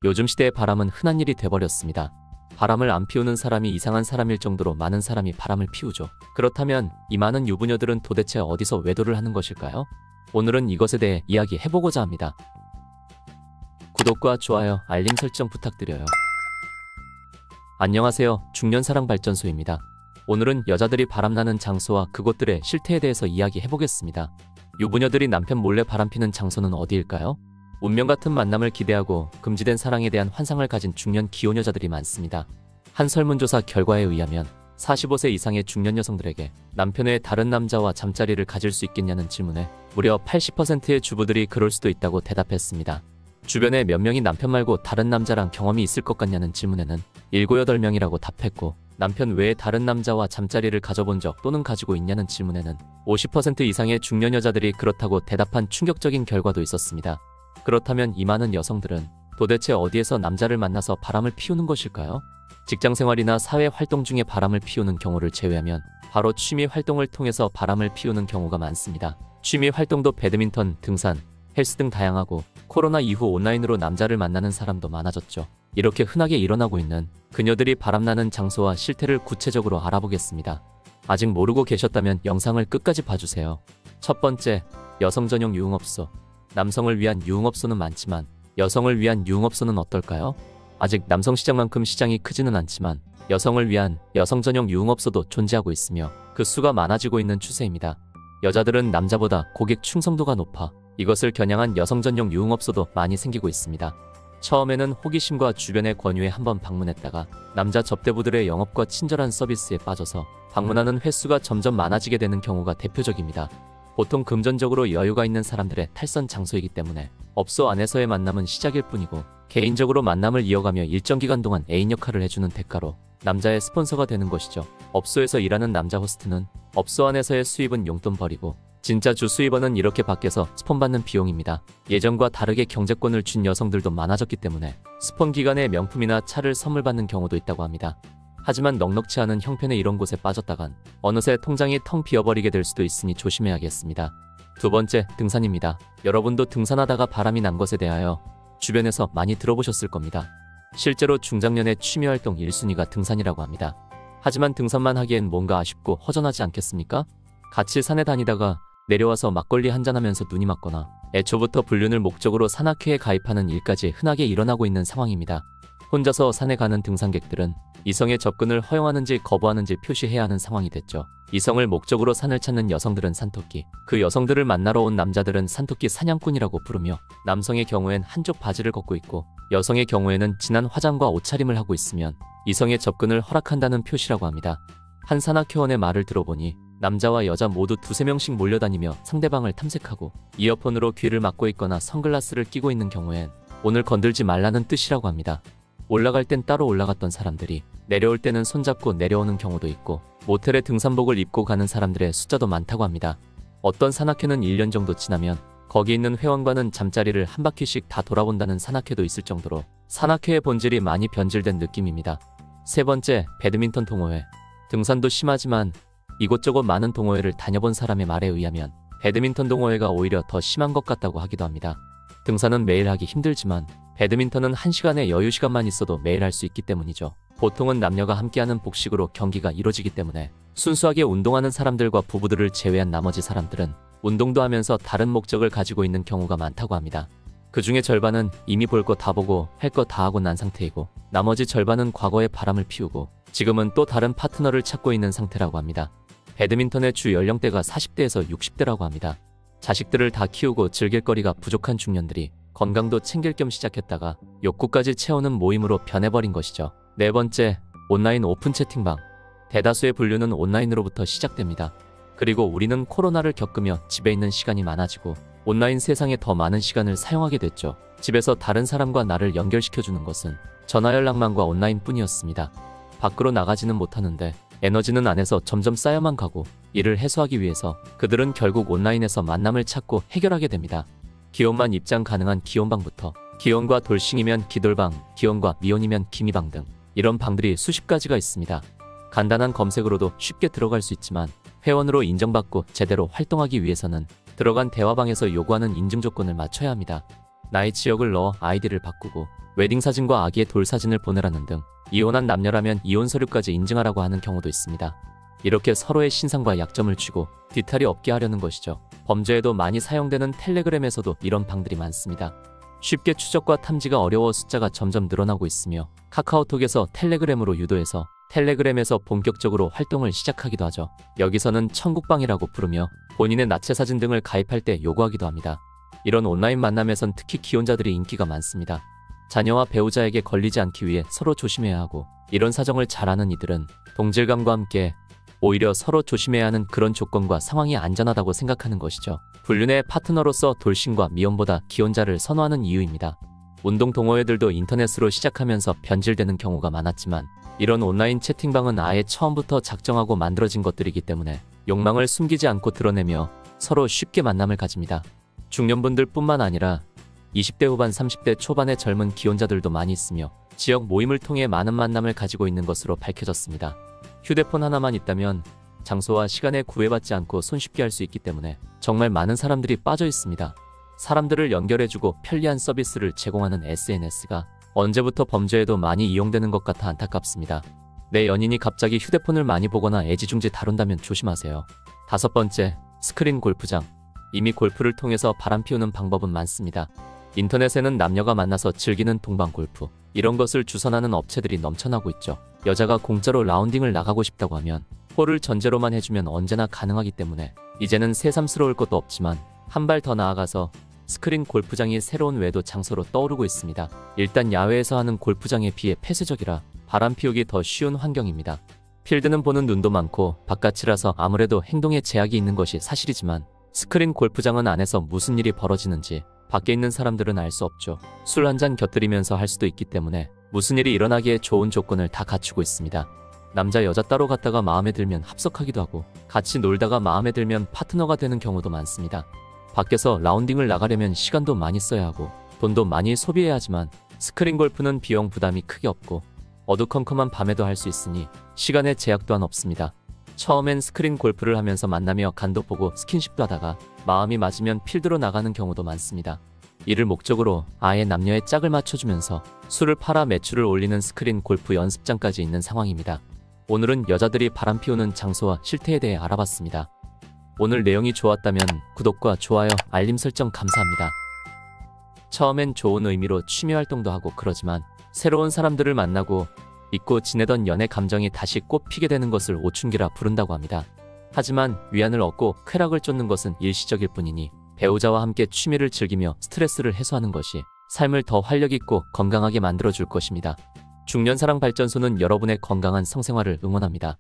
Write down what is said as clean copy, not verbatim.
요즘 시대의 바람은 흔한 일이 돼버렸습니다. 바람을 안 피우는 사람이 이상한 사람일 정도로 많은 사람이 바람을 피우죠. 그렇다면 이 많은 유부녀들은 도대체 어디서 외도를 하는 것일까요? 오늘은 이것에 대해 이야기해보고자 합니다. 구독과 좋아요, 알림 설정 부탁드려요. 안녕하세요. 중년사랑발전소입니다. 오늘은 여자들이 바람나는 장소와 그곳들의 실태에 대해서 이야기해보겠습니다. 유부녀들이 남편 몰래 바람피는 장소는 어디일까요? 운명 같은 만남을 기대하고 금지된 사랑에 대한 환상을 가진 중년 기혼 여자들이 많습니다. 한 설문조사 결과에 의하면 45세 이상의 중년 여성들에게 남편 외에 다른 남자와 잠자리를 가질 수 있겠냐는 질문에 무려 80%의 주부들이 그럴 수도 있다고 대답했습니다. 주변에 몇 명이 남편 말고 다른 남자랑 경험이 있을 것 같냐는 질문에는 7, 8명이라고 답했고, 남편 외에 다른 남자와 잠자리를 가져본 적 또는 가지고 있냐는 질문에는 50% 이상의 중년 여자들이 그렇다고 대답한 충격적인 결과도 있었습니다. 그렇다면 이 많은 여성들은 도대체 어디에서 남자를 만나서 바람을 피우는 것일까요? 직장생활이나 사회활동 중에 바람을 피우는 경우를 제외하면 바로 취미활동을 통해서 바람을 피우는 경우가 많습니다. 취미활동도 배드민턴, 등산, 헬스 등 다양하고, 코로나 이후 온라인으로 남자를 만나는 사람도 많아졌죠. 이렇게 흔하게 일어나고 있는 그녀들이 바람나는 장소와 실태를 구체적으로 알아보겠습니다. 아직 모르고 계셨다면 영상을 끝까지 봐주세요. 첫 번째, 여성 전용 유흥업소. 남성을 위한 유흥업소는 많지만 여성을 위한 유흥업소는 어떨까요? 아직 남성 시장만큼 시장이 크지는 않지만 여성을 위한 여성 전용 유흥업소도 존재하고 있으며 그 수가 많아지고 있는 추세입니다. 여자들은 남자보다 고객 충성도가 높아 이것을 겨냥한 여성 전용 유흥업소도 많이 생기고 있습니다. 처음에는 호기심과 주변의 권유에 한번 방문했다가 남자 접대부들의 영업과 친절한 서비스에 빠져서 방문하는 횟수가 점점 많아지게 되는 경우가 대표적입니다. 보통 금전적으로 여유가 있는 사람들의 탈선 장소이기 때문에 업소 안에서의 만남은 시작일 뿐이고, 개인적으로 만남을 이어가며 일정 기간 동안 애인 역할을 해주는 대가로 남자의 스폰서가 되는 것이죠. 업소에서 일하는 남자 호스트는 업소 안에서의 수입은 용돈벌이고, 진짜 주 수입원은 이렇게 밖에서 스폰받는 비용입니다. 예전과 다르게 경제권을 쥔 여성들도 많아졌기 때문에 스폰 기간에 명품이나 차를 선물 받는 경우도 있다고 합니다. 하지만 넉넉치 않은 형편의 이런 곳에 빠졌다간 어느새 통장이 텅 비어버리게 될 수도 있으니 조심해야겠습니다. 두 번째, 등산입니다. 여러분도 등산하다가 바람이 난 것에 대하여 주변에서 많이 들어보셨을 겁니다. 실제로 중장년의 취미활동 1순위가 등산이라고 합니다. 하지만 등산만 하기엔 뭔가 아쉽고 허전하지 않겠습니까? 같이 산에 다니다가 내려와서 막걸리 한잔하면서 눈이 맞거나 애초부터 불륜을 목적으로 산악회에 가입하는 일까지 흔하게 일어나고 있는 상황입니다. 혼자서 산에 가는 등산객들은 이성의 접근을 허용하는지 거부하는지 표시해야 하는 상황이 됐죠. 이성을 목적으로 산을 찾는 여성들은 산토끼, 그 여성들을 만나러 온 남자들은 산토끼 사냥꾼이라고 부르며, 남성의 경우엔 한쪽 바지를 걷고 있고 여성의 경우에는 진한 화장과 옷차림을 하고 있으면 이성의 접근을 허락한다는 표시라고 합니다. 한 산악회원의 말을 들어보니 남자와 여자 모두 2~3명씩 몰려다니며 상대방을 탐색하고 이어폰으로 귀를 막고 있거나 선글라스를 끼고 있는 경우엔 오늘 건들지 말라는 뜻이라고 합니다. 올라갈 땐 따로 올라갔던 사람들이 내려올 때는 손잡고 내려오는 경우도 있고, 모텔에 등산복을 입고 가는 사람들의 숫자도 많다고 합니다. 어떤 산악회는 1년 정도 지나면 거기 있는 회원과는 잠자리를 한 바퀴씩 다 돌아본다는 산악회도 있을 정도로 산악회의 본질이 많이 변질된 느낌입니다. 세 번째, 배드민턴 동호회. 등산도 심하지만 이곳저곳 많은 동호회를 다녀본 사람의 말에 의하면 배드민턴 동호회가 오히려 더 심한 것 같다고 하기도 합니다. 등산은 매일 하기 힘들지만 배드민턴은 1시간의 여유 시간만 있어도 매일 할 수 있기 때문이죠. 보통은 남녀가 함께하는 복식으로 경기가 이루어지기 때문에 순수하게 운동하는 사람들과 부부들을 제외한 나머지 사람들은 운동도 하면서 다른 목적을 가지고 있는 경우가 많다고 합니다. 그 중에 절반은 이미 볼 거 다 보고 할 거 다 하고 난 상태이고, 나머지 절반은 과거에 바람을 피우고 지금은 또 다른 파트너를 찾고 있는 상태라고 합니다. 배드민턴의 주 연령대가 40대에서 60대라고 합니다. 자식들을 다 키우고 즐길 거리가 부족한 중년들이 건강도 챙길 겸 시작했다가 욕구까지 채우는 모임으로 변해버린 것이죠. 네 번째, 온라인 오픈 채팅방. 대다수의 분류는 온라인으로부터 시작됩니다. 그리고 우리는 코로나를 겪으며 집에 있는 시간이 많아지고 온라인 세상에 더 많은 시간을 사용하게 됐죠. 집에서 다른 사람과 나를 연결시켜주는 것은 전화연락망과 온라인뿐이었습니다. 밖으로 나가지는 못하는데 에너지는 안에서 점점 쌓여만 가고, 이를 해소하기 위해서 그들은 결국 온라인에서 만남을 찾고 해결하게 됩니다. 기혼만 입장 가능한 기혼방부터, 기혼과 돌싱이면 기돌방, 기혼과 미혼이면 기미방 등 이런 방들이 수십 가지가 있습니다. 간단한 검색으로도 쉽게 들어갈 수 있지만 회원으로 인정받고 제대로 활동하기 위해서는 들어간 대화방에서 요구하는 인증 조건을 맞춰야 합니다. 나의 지역을 넣어 아이디를 바꾸고 웨딩 사진과 아기의 돌 사진을 보내라는 등 이혼한 남녀라면 이혼 서류까지 인증하라고 하는 경우도 있습니다. 이렇게 서로의 신상과 약점을 쥐고 뒤탈이 없게 하려는 것이죠. 범죄에도 많이 사용되는 텔레그램에서도 이런 방들이 많습니다. 쉽게 추적과 탐지가 어려워 숫자가 점점 늘어나고 있으며 카카오톡에서 텔레그램으로 유도해서 텔레그램에서 본격적으로 활동을 시작하기도 하죠. 여기서는 천국방이라고 부르며 본인의 나체 사진 등을 가입할 때 요구하기도 합니다. 이런 온라인 만남에선 특히 기혼자들이 인기가 많습니다. 자녀와 배우자에게 걸리지 않기 위해 서로 조심해야 하고, 이런 사정을 잘 아는 이들은 동질감과 함께 오히려 서로 조심해야 하는 그런 조건과 상황이 안전하다고 생각하는 것이죠. 불륜의 파트너로서 돌싱과 미혼보다 기혼자를 선호하는 이유입니다. 운동 동호회들도 인터넷으로 시작하면서 변질되는 경우가 많았지만 이런 온라인 채팅방은 아예 처음부터 작정하고 만들어진 것들이기 때문에 욕망을 숨기지 않고 드러내며 서로 쉽게 만남을 가집니다. 중년분들 뿐만 아니라 20대 후반 30대 초반의 젊은 기혼자들도 많이 있으며 지역 모임을 통해 많은 만남을 가지고 있는 것으로 밝혀졌습니다. 휴대폰 하나만 있다면 장소와 시간에 구애받지 않고 손쉽게 할 수 있기 때문에 정말 많은 사람들이 빠져 있습니다. 사람들을 연결해주고 편리한 서비스를 제공하는 SNS가 언제부터 범죄에도 많이 이용되는 것 같아 안타깝습니다. 내 연인이 갑자기 휴대폰을 많이 보거나 애지중지 다룬다면 조심하세요. 5번째, 스크린 골프장. 이미 골프를 통해서 바람 피우는 방법은 많습니다. 인터넷에는 남녀가 만나서 즐기는 동반 골프, 이런 것을 주선하는 업체들이 넘쳐나고 있죠. 여자가 공짜로 라운딩을 나가고 싶다고 하면 홀을 전제로만 해주면 언제나 가능하기 때문에 이제는 새삼스러울 것도 없지만 한 발 더 나아가서 스크린 골프장이 새로운 외도 장소로 떠오르고 있습니다. 일단 야외에서 하는 골프장에 비해 폐쇄적이라 바람 피우기 더 쉬운 환경입니다. 필드는 보는 눈도 많고 바깥이라서 아무래도 행동에 제약이 있는 것이 사실이지만 스크린 골프장은 안에서 무슨 일이 벌어지는지 밖에 있는 사람들은 알 수 없죠. 술 한 잔 곁들이면서 할 수도 있기 때문에 무슨 일이 일어나기에 좋은 조건을 다 갖추고 있습니다. 남자 여자 따로 갔다가 마음에 들면 합석하기도 하고, 같이 놀다가 마음에 들면 파트너가 되는 경우도 많습니다. 밖에서 라운딩을 나가려면 시간도 많이 써야 하고 돈도 많이 소비해야 하지만 스크린 골프는 비용 부담이 크게 없고 어두컴컴한 밤에도 할 수 있으니 시간의 제약 또한 없습니다. 처음엔 스크린 골프를 하면서 만나며 간도 보고 스킨십도 하다가 마음이 맞으면 필드로 나가는 경우도 많습니다. 이를 목적으로 아예 남녀의 짝을 맞춰주면서 술을 팔아 매출을 올리는 스크린 골프 연습장까지 있는 상황입니다. 오늘은 여자들이 바람 피우는 장소와 실태에 대해 알아봤습니다. 오늘 내용이 좋았다면 구독과 좋아요, 알림 설정 감사합니다. 처음엔 좋은 의미로 취미 활동도 하고 그러지만 새로운 사람들을 만나고 잊고 지내던 연애 감정이 다시 꽃피게 되는 것을 오춘기라 부른다고 합니다. 하지만 위안을 얻고 쾌락을 쫓는 것은 일시적일 뿐이니 배우자와 함께 취미를 즐기며 스트레스를 해소하는 것이 삶을 더 활력있고 건강하게 만들어줄 것입니다. 중년사랑발전소는 여러분의 건강한 성생활을 응원합니다.